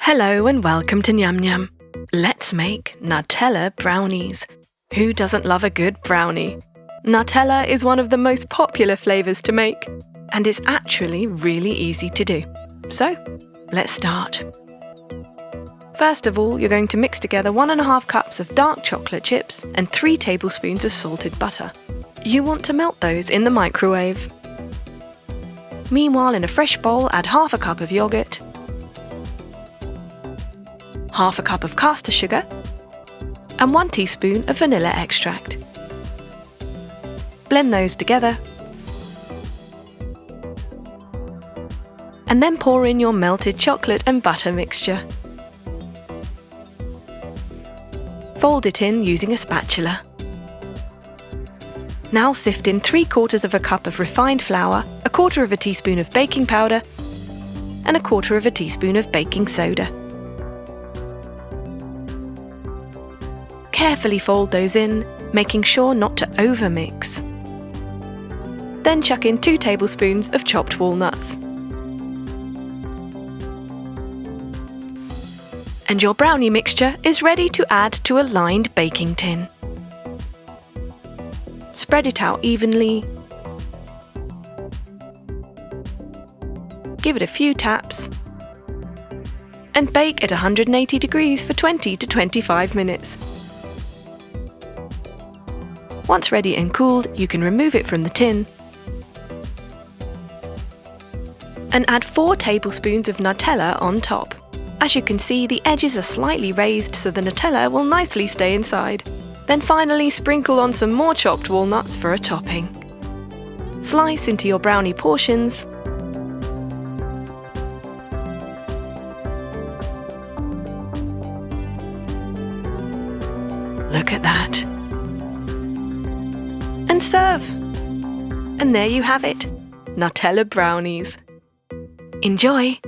Hello and welcome to Nyam Nyam. Let's make Nutella Brownies. Who doesn't love a good brownie? Nutella is one of the most popular flavours to make, and it's actually really easy to do. So, let's start. First of all, you're going to mix together 1.5 cups of dark chocolate chips and 3 tablespoons of salted butter. You want to melt those in the microwave. Meanwhile, in a fresh bowl, add 1/2 cup of yogurt, 1/2 cup of caster sugar, and 1 teaspoon of vanilla extract. Blend those together, and then pour in your melted chocolate and butter mixture. Fold it in using a spatula. Now sift in 3/4 cup of refined flour, 1/4 teaspoon of baking powder, and 1/4 teaspoon of baking soda. Carefully fold those in, making sure not to overmix. Then chuck in 2 tablespoons of chopped walnuts. And your brownie mixture is ready to add to a lined baking tin. Spread it out evenly. Give it a few taps. And bake at 180 degrees for 20 to 25 minutes. Once ready and cooled, you can remove it from the tin and add 4 tablespoons of Nutella on top. As you can see, the edges are slightly raised so the Nutella will nicely stay inside. Then finally sprinkle on some more chopped walnuts for a topping. Slice into your brownie portions. Look at that. And serve. And there you have it, Nutella Brownies. Enjoy!